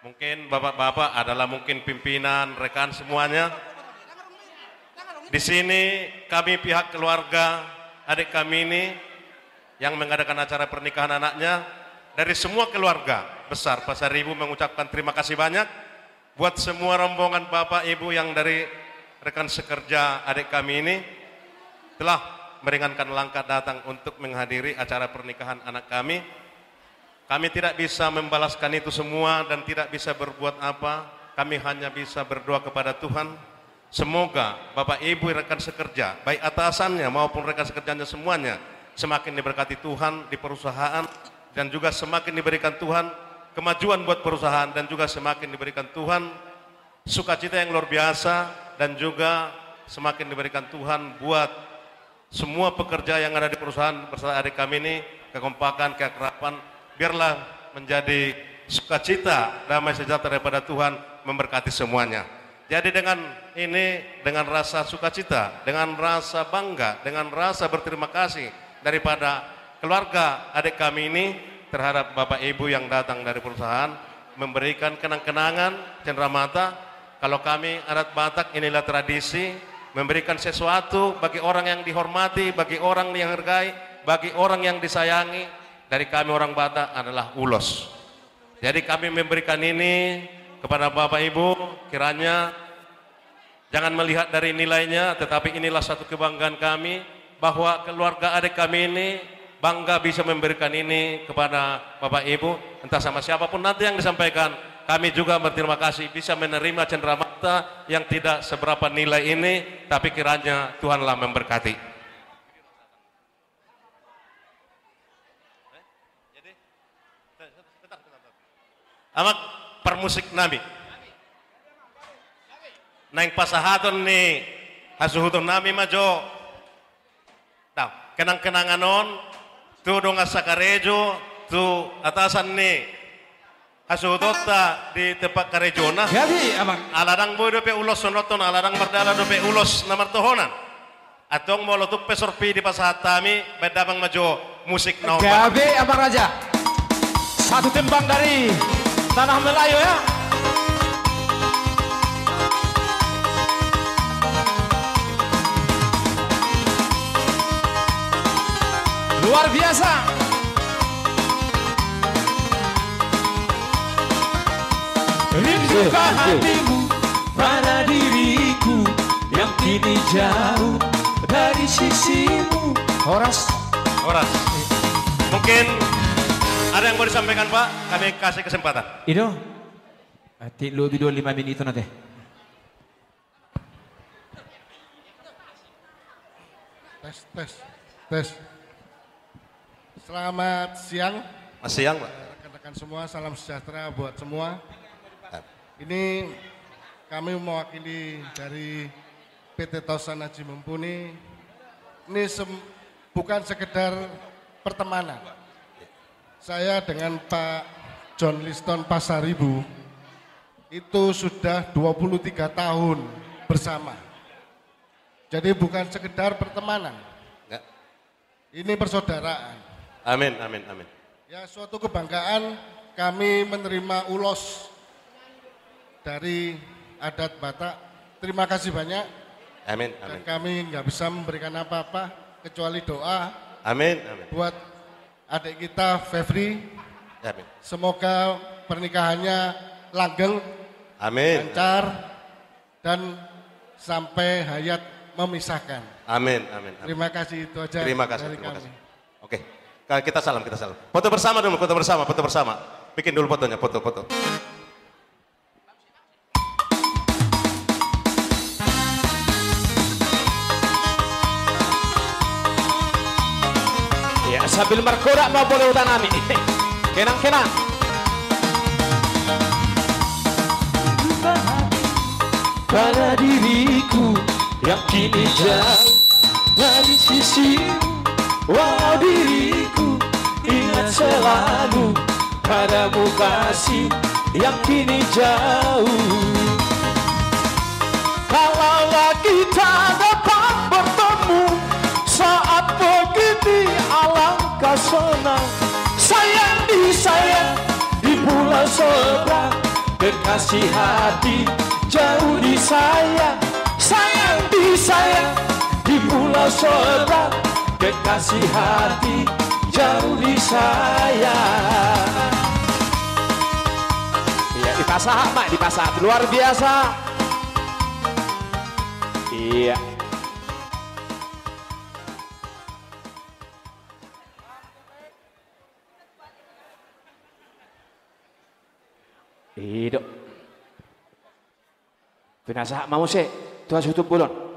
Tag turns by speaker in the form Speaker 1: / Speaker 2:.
Speaker 1: Mungkin bapak-bapak adalah mungkin pimpinan, rekan semuanya. Di sini kami pihak keluarga adik kami ini yang mengadakan acara pernikahan anaknya, dari semua keluarga besar Pasar Ibu mengucapkan terima kasih banyak buat semua rombongan bapak ibu yang dari rekan sekerja adik kami ini telah meringankan langkah datang untuk menghadiri acara pernikahan anak kami. Kami tidak bisa membalaskan itu semua dan tidak bisa berbuat apa. Kami hanya bisa berdoa kepada Tuhan. Semoga Bapak Ibu rekan sekerja, baik atasannya maupun rekan sekerjanya semuanya, semakin diberkati Tuhan di perusahaan dan juga semakin diberikan Tuhan kemajuan buat perusahaan dan juga semakin diberikan Tuhan sukacita yang luar biasa dan juga semakin diberikan Tuhan buat semua pekerja yang ada di perusahaan bersama adik kami ini, kekompakan, keakraban, biarlah menjadi sukacita, damai sejahtera daripada Tuhan memberkati semuanya. Jadi dengan ini, dengan rasa sukacita, dengan rasa bangga, dengan rasa berterima kasih daripada keluarga adik kami ini terhadap Bapak Ibu yang datang dari perusahaan, memberikan kenang-kenangan cenderamata. Kalau kami adat Batak inilah tradisi, memberikan sesuatu bagi orang yang dihormati, bagi orang yang hargai, bagi orang yang disayangi. Dari kami orang Batak adalah ulos. Jadi kami memberikan ini kepada Bapak Ibu, kiranya jangan melihat dari nilainya, tetapi inilah satu kebanggaan kami bahwa keluarga adik kami ini bangga bisa memberikan ini kepada Bapak Ibu, entah sama siapapun nanti yang disampaikan. Kami juga berterima kasih bisa menerima cenderamata yang tidak seberapa nilai ini, tapi kiranya Tuhanlah memberkati. Amak permusik nami nang pasahaton ni hasuhuton nami majo tahu kenang-kenangan non tu dong asakarejo tu atasan ni hasuhutota di tempat karejona
Speaker 2: Gabi amang
Speaker 1: aladang boy dope ulos sonoton aladang berdala dope ulos namartohonan atong molo tu pesorpi di pasahatami bedabang majo musik no
Speaker 2: Gabi amang raja satu tembang dari Tanah Melayu ya. Luar biasa.
Speaker 3: Rindukah hatimu pada diriku yang kini jauh dari sisimu.
Speaker 1: Horas. Mungkin ada yang mau disampaikan Pak? Kami kasih kesempatan.
Speaker 3: Ido, lebih 25 menit nanti.
Speaker 4: Tes. Selamat siang.
Speaker 1: Mas siang Pak.
Speaker 4: Rekan-rekan semua, salam sejahtera buat semua. Ini kami mewakili dari PT Tausan Haji Mumpuni. Ini bukan sekedar pertemanan. Saya dengan Pak John Liston Pasar Ibu itu sudah 23 tahun bersama. Jadi bukan sekedar pertemanan.
Speaker 1: Enggak.
Speaker 4: Ini persaudaraan.
Speaker 1: Amin.
Speaker 4: Ya, suatu kebanggaan kami menerima ulos dari adat Batak. Terima kasih banyak.
Speaker 1: Amin.
Speaker 4: Dan kami nggak bisa memberikan apa-apa kecuali doa.
Speaker 1: Amin.
Speaker 4: Buat adik kita Febri.
Speaker 1: Amin.
Speaker 4: Semoga pernikahannya langgeng,
Speaker 1: Amin.
Speaker 4: lancar, dan sampai hayat memisahkan.
Speaker 1: Amin.
Speaker 4: Terima kasih, itu aja.
Speaker 1: Terima kasih.
Speaker 4: dari kami.
Speaker 1: Oke, kita salam. Foto bersama dulu, foto bersama. Bikin dulu fotonya, foto.
Speaker 2: Ya sambil berkorak mau boleh utanami. Kenang.
Speaker 3: Pada diriku yang kini jauh dari sisimu. Walau diriku ingat selalu padamu kasih yang kini jauh. Kalaulah kita dapat bertemu saat begini alangkah senang. Sayang di pulau seberang
Speaker 2: kekasih hati jauh di sayang, sayang disayang di pulau seberang, kekasih hati jauh di sayang. Iya, di pasar mak, di pasar luar biasa. Iya. Hidup. Pinasa mau sih, tuh tutup bulan.